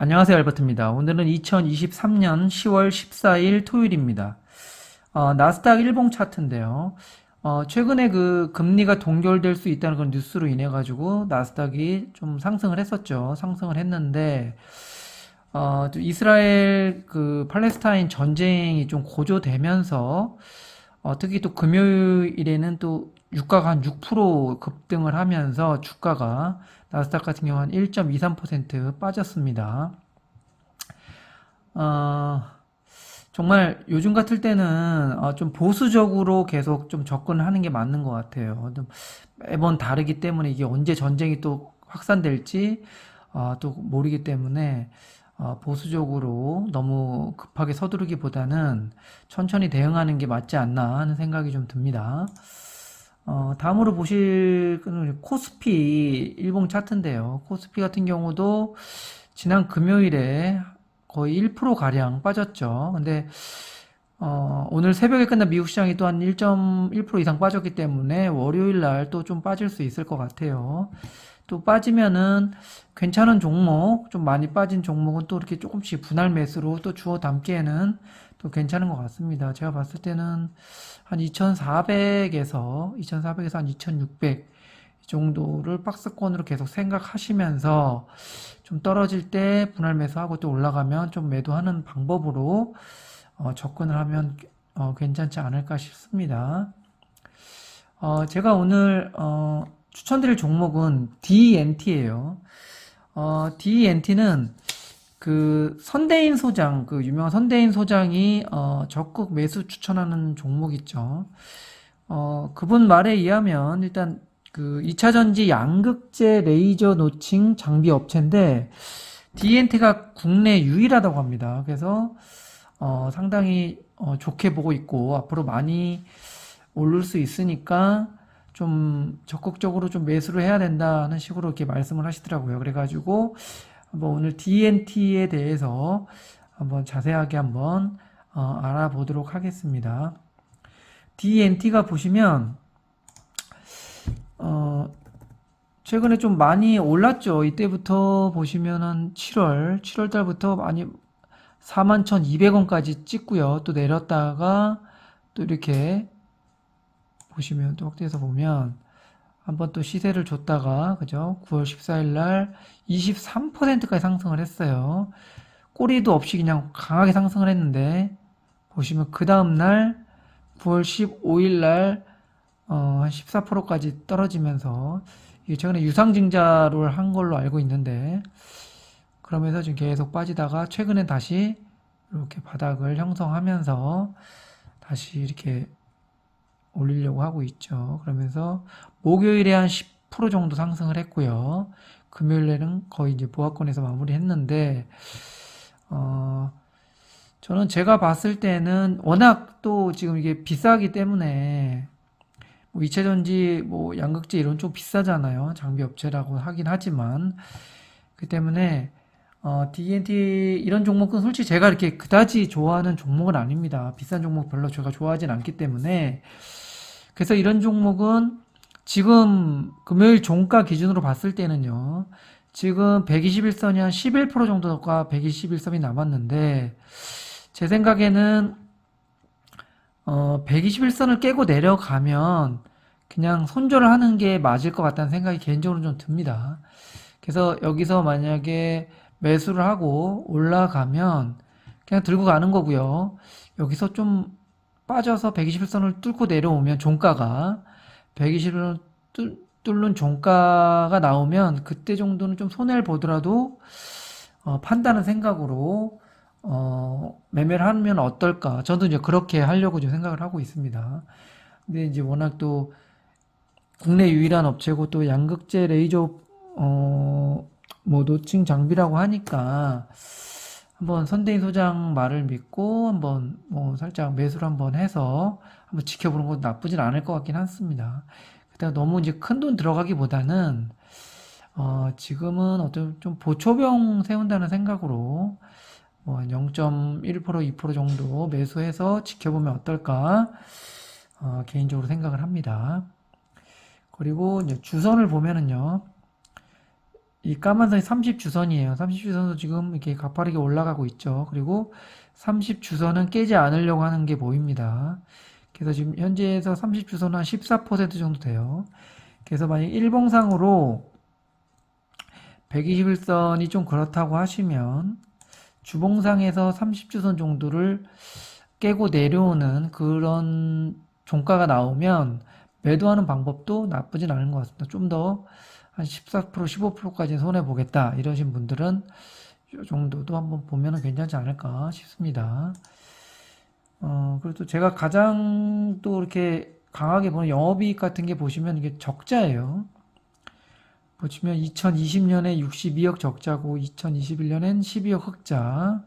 안녕하세요, 알버트입니다. 오늘은 2023년 10월 14일 토요일입니다. 나스닥 일봉 차트인데요. 최근에 그 금리가 동결될 수 있다는 그런 뉴스로 인해 가지고 나스닥이 좀 상승을 했었죠. 상승을 했는데 또 이스라엘 그 팔레스타인 전쟁이 좀 고조되면서 특히 또 금요일에는 또 유가가 한 6% 급등을 하면서 주가가 나스닥 같은 경우 한 1.23% 빠졌습니다. 어, 정말 요즘 같을 때는 좀 보수적으로 계속 좀 접근을 하는 게 맞는 것 같아요. 좀 매번 다르기 때문에 이게 언제 전쟁이 또 확산될지 또 모르기 때문에 보수적으로 너무 급하게 서두르기보다는 천천히 대응하는 게 맞지 않나 하는 생각이 좀 듭니다. 다음으로 보실 거는 코스피 일봉 차트인데요. 코스피 같은 경우도 지난 금요일에 거의 1%가량 빠졌죠. 근데 오늘 새벽에 끝난 미국 시장이 또 한 1.1% 이상 빠졌기 때문에 월요일 날 또 좀 빠질 수 있을 것 같아요. 또 빠지면은 괜찮은 종목, 좀 많이 빠진 종목은 또 이렇게 조금씩 분할 매수로 또 주워 담기에는 또 괜찮은 것 같습니다. 제가 봤을 때는 한 2400에서 한 2600 정도를 박스권으로 계속 생각하시면서 좀 떨어질 때 분할 매수하고 또 올라가면 좀 매도하는 방법으로 접근을 하면 괜찮지 않을까 싶습니다. 제가 오늘 추천드릴 종목은 DNT예요. DNT는 그 선대인 소장, 그 유명한 선대인 소장이 적극 매수 추천하는 종목 있죠. 그분 말에 의하면 일단 그 2차전지 양극재 레이저 노칭 장비 업체인데 DNT가 국내 유일하다고 합니다. 그래서 상당히 좋게 보고 있고 앞으로 많이 오를 수 있으니까 좀 적극적으로 좀 매수를 해야 된다는 식으로 이렇게 말씀을 하시더라고요. 그래가지고 한번 오늘 DNT에 대해서 한번 자세하게 한번 알아보도록 하겠습니다. DNT가 보시면 최근에 좀 많이 올랐죠. 이때부터 보시면은 7월 달부터 많이 41,200원까지 찍고요. 또 내렸다가 또 이렇게 보시면 또 확대해서 보면 한번 또 시세를 줬다가 그죠? 9월 14일 날 23%까지 상승을 했어요. 꼬리도 없이 그냥 강하게 상승을 했는데 보시면 그 다음 날 9월 15일 날 한 14%까지 떨어지면서 이게 최근에 유상증자를 한 걸로 알고 있는데 그러면서 지금 계속 빠지다가 최근에 다시 이렇게 바닥을 형성하면서 다시 이렇게 올리려고 하고 있죠. 그러면서 목요일에 한 10% 정도 상승을 했고요. 금요일에는 거의 이제 보합권에서 마무리했는데 저는 제가 봤을 때는 워낙 또 지금 이게 비싸기 때문에 뭐 이체전지 뭐 양극재 이런 쪽 비싸잖아요. 장비 업체라고 하긴 하지만 그 때문에 DNT 이런 종목은 솔직히 제가 이렇게 그다지 좋아하는 종목은 아닙니다. 비싼 종목 별로 제가 좋아하진 않기 때문에 그래서 이런 종목은 지금 금요일 종가 기준으로 봤을 때는요. 지금 121선이 한 11% 정도가 121선이 남았는데 제 생각에는 121선을 깨고 내려가면 그냥 손절을 하는 게 맞을 것 같다는 생각이 개인적으로 좀 듭니다. 그래서 여기서 만약에 매수를 하고 올라가면 그냥 들고 가는 거고요. 여기서 좀 빠져서 121선을 뚫고 내려오면 종가가 120을 뚫는 종가가 나오면 그때 정도는 좀 손해를 보더라도 판다는 생각으로 매매를 하면 어떨까? 저도 이제 그렇게 하려고 좀 생각을 하고 있습니다. 근데 이제 워낙 또 국내 유일한 업체고 또 양극재 레이저 뭐 노칭 장비라고 하니까 한번 선대인 소장 말을 믿고 한번 뭐 살짝 매수를 한번 해서 한번 지켜보는 것도 나쁘진 않을 것 같긴 한습니다. 그다가 너무 이제 큰 돈 들어가기보다는 지금은 어떤 좀 보초병 세운다는 생각으로 뭐 한 0.1% 2% 정도 매수해서 지켜보면 어떨까 개인적으로 생각을 합니다. 그리고 이제 주선을 보면은요. 이 까만 선이 30주선이에요. 30주선도 지금 이렇게 가파르게 올라가고 있죠. 그리고 30주선은 깨지 않으려고 하는 게 보입니다. 그래서 지금 현재에서 30주선은 한 14% 정도 돼요. 그래서 만약 일봉상으로 121선이 좀 그렇다고 하시면 주봉상에서 30주선 정도를 깨고 내려오는 그런 종가가 나오면 매도하는 방법도 나쁘진 않은 것 같습니다. 좀 더 한 14%, 15%까지 손해보겠다 이러신 분들은 이 정도도 한번 보면 괜찮지 않을까 싶습니다. 그래도 제가 가장 또 이렇게 강하게 보는 영업이익 같은 게 보시면 이게 적자예요. 보시면 2020년에 62억 적자고 2021년엔 12억 흑자,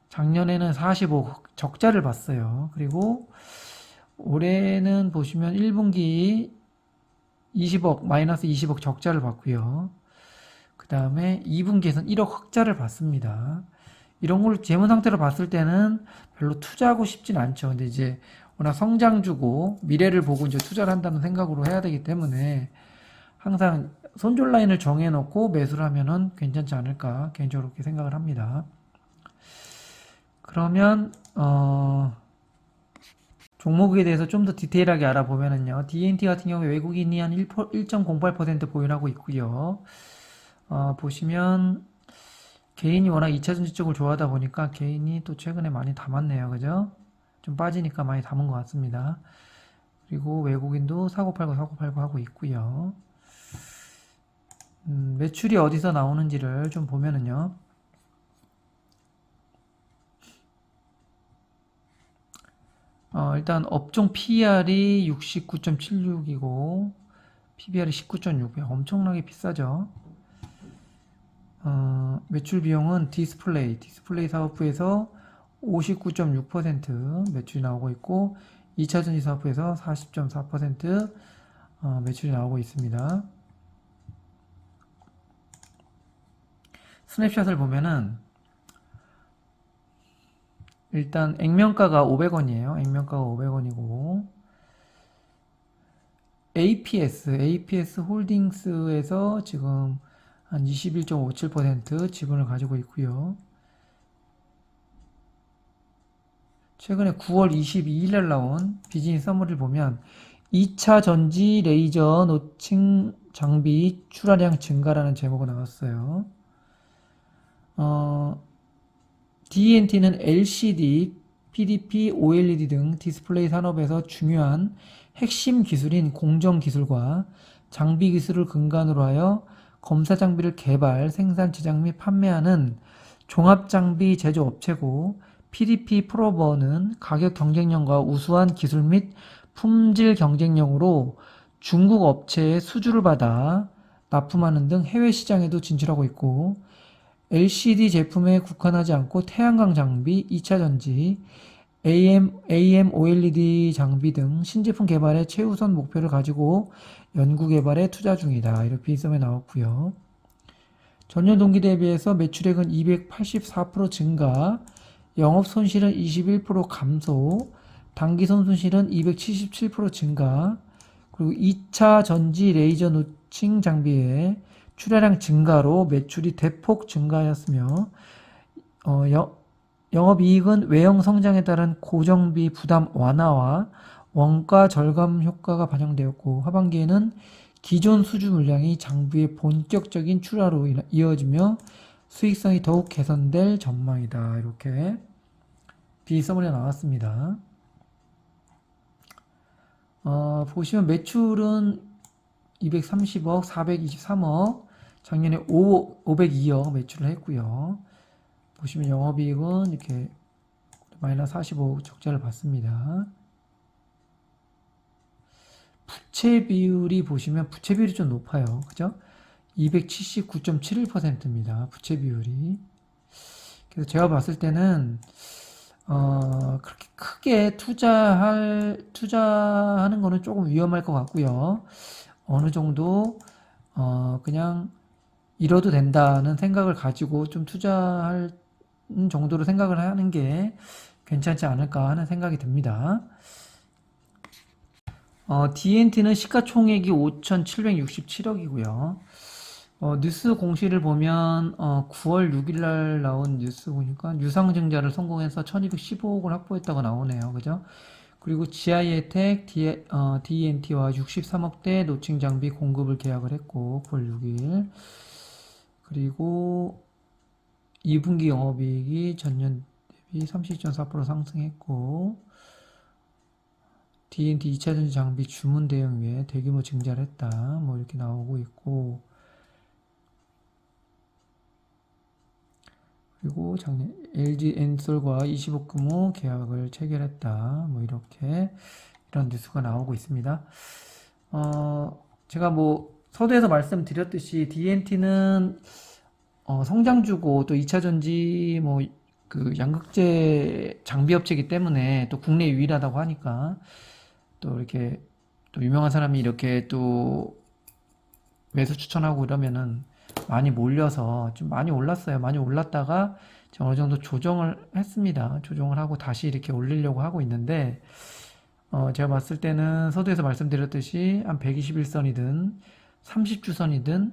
작년에는 45억 적자를 봤어요. 그리고 올해는 보시면 1분기 20억, 마이너스 20억 적자를 봤고요. 그 다음에 2분기에서는 1억 흑자를 봤습니다. 이런 걸 재무 상태로 봤을 때는 별로 투자하고 싶진 않죠. 근데 이제 워낙 성장주고 미래를 보고 이제 투자를 한다는 생각으로 해야 되기 때문에 항상 손절 라인을 정해놓고 매수를 하면은 괜찮지 않을까 개인적으로 그렇게 생각을 합니다. 그러면 종목에 대해서 좀 더 디테일하게 알아보면은요. D&T 같은 경우에 외국인이 한 1.08% 보유하고 있고요. 보시면 개인이 워낙 2차전지 쪽을 좋아하다 보니까 개인이 또 최근에 많이 담았네요. 그죠? 좀 빠지니까 많이 담은 것 같습니다. 그리고 외국인도 사고 팔고 하고 있고요. 매출이 어디서 나오는지를 좀 보면은요. 일단 업종 PER이 69.76이고 PBR이 19.6, 엄청나게 비싸죠. 매출 비용은 디스플레이 사업부에서 59.6% 매출이 나오고 있고 2차전지 사업부에서 40.4% 매출이 나오고 있습니다. 스냅샷을 보면은 일단 액면가가 500원이에요. 액면가가 500원이고 APS 홀딩스에서 지금 한 21.57% 지분을 가지고 있고요. 최근에 9월 22일 날 나온 비즈니스 서머리를 보면 2차 전지 레이저 노칭 장비 출하량 증가라는 제목이 나왔어요. D&T는 LCD, PDP, OLED 등 디스플레이 산업에서 중요한 핵심 기술인 공정 기술과 장비 기술을 근간으로 하여 검사 장비를 개발, 생산, 제작 및 판매하는 종합 장비 제조 업체고 PDP 프로버는 가격 경쟁력과 우수한 기술 및 품질 경쟁력으로 중국 업체의 수주를 받아 납품하는 등 해외 시장에도 진출하고 있고 LCD 제품에 국한하지 않고 태양광 장비, 2차 전지, AM OLED 장비 등 신제품 개발에 최우선 목표를 가지고 연구 개발에 투자 중이다. 이렇게 비썸에 나왔고요. 전년 동기 대비해서 매출액은 284% 증가, 영업 손실은 21% 감소, 당기 손실은 277% 증가, 그리고 2차 전지 레이저 노칭 장비의 출하량 증가로 매출이 대폭 증가하였으며 영업이익은 외형 성장에 따른 고정비 부담 완화와 원가 절감 효과가 반영되었고 하반기에는 기존 수주 물량이 장비의 본격적인 출하로 이어지며 수익성이 더욱 개선될 전망이다. 이렇게 비서물이 나왔습니다. 보시면 매출은 230억, 423억, 작년에 502억 매출을 했고요. 보시면 영업이익은 이렇게 마이너스 45억 적자를 봤습니다. 부채 비율이 보시면 부채 비율이 좀 높아요. 그죠? 279.71%입니다. 부채 비율이. 그래서 제가 봤을 때는 그렇게 크게 투자하는 거는 조금 위험할 것 같고요. 어느 정도 그냥 잃어도 된다는 생각을 가지고 좀 투자할 정도로 생각을 하는 게 괜찮지 않을까 하는 생각이 듭니다. D&T는 시가총액이 5,767억이고요. 뉴스 공시를 보면 9월 6일 날 나온 뉴스 보니까 유상증자를 성공해서 1215억을 확보했다고 나오네요. 그죠? 그리고 GI혜택, D&T와 63억대 노칭 장비 공급을 계약을 했고 9월 6일. 그리고 2분기 영업이익이 전년 대비 32.4% 상승했고 D&T 2차전지 장비 주문 대응 위에 대규모 증자를 했다. 뭐 이렇게 나오고 있고 그리고 작년 LG 엔솔과 20억 규모 계약을 체결했다. 뭐 이렇게 이런 뉴스가 나오고 있습니다. 제가 뭐 서두에서 말씀드렸듯이 D&T는 성장주고 또 2차전지 뭐 그 양극재 장비 업체이기 때문에 또 국내 유일하다고 하니까 또 이렇게 또 유명한 사람이 이렇게 또 매수 추천하고 이러면은 많이 몰려서 좀 많이 올랐어요. 많이 올랐다가 지금 어느 정도 조정을 했습니다. 조정을 하고 다시 이렇게 올리려고 하고 있는데 제가 봤을 때는 서두에서 말씀드렸듯이 한 121선이든 30주선이든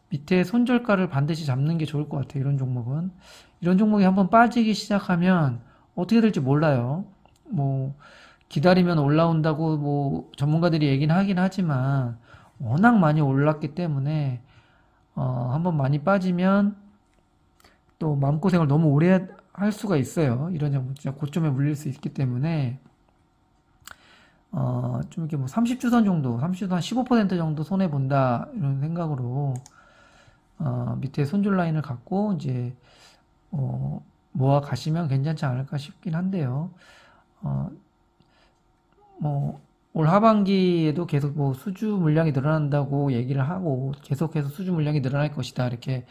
밑에 손절가를 반드시 잡는 게 좋을 것 같아요. 이런 종목은. 이런 종목이 한번 빠지기 시작하면 어떻게 될지 몰라요. 뭐 기다리면 올라온다고 뭐 전문가들이 얘기는 하긴 하지만 워낙 많이 올랐기 때문에 한번 많이 빠지면 또 마음고생을 너무 오래 할 수가 있어요. 이런 종목 진짜 고점에 물릴 수 있기 때문에 좀 이렇게 뭐 30주선 정도, 30주선 한 15% 정도 손해 본다 이런 생각으로 밑에 손절 라인을 갖고 이제 모아 가시면 괜찮지 않을까 싶긴 한데요. 뭐 올 하반기에도 계속 뭐 수주 물량이 늘어난다고 얘기를 하고 계속해서 수주 물량이 늘어날 것이다 이렇게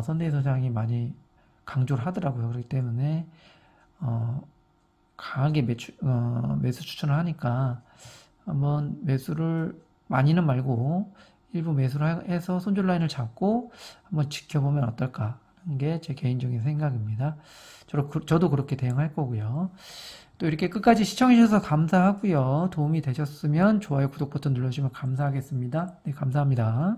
선대위 소장이 많이 강조를 하더라고요. 그렇기 때문에 강하게 매수 추천을 하니까 한번 매수를 많이는 말고 일부 매수를 해서 손절 라인을 잡고 한번 지켜보면 어떨까 하는 게 제 개인적인 생각입니다. 저도 그렇게 대응할 거고요. 또 이렇게 끝까지 시청해주셔서 감사하고요. 도움이 되셨으면 좋아요, 구독 버튼 눌러주시면 감사하겠습니다. 네, 감사합니다.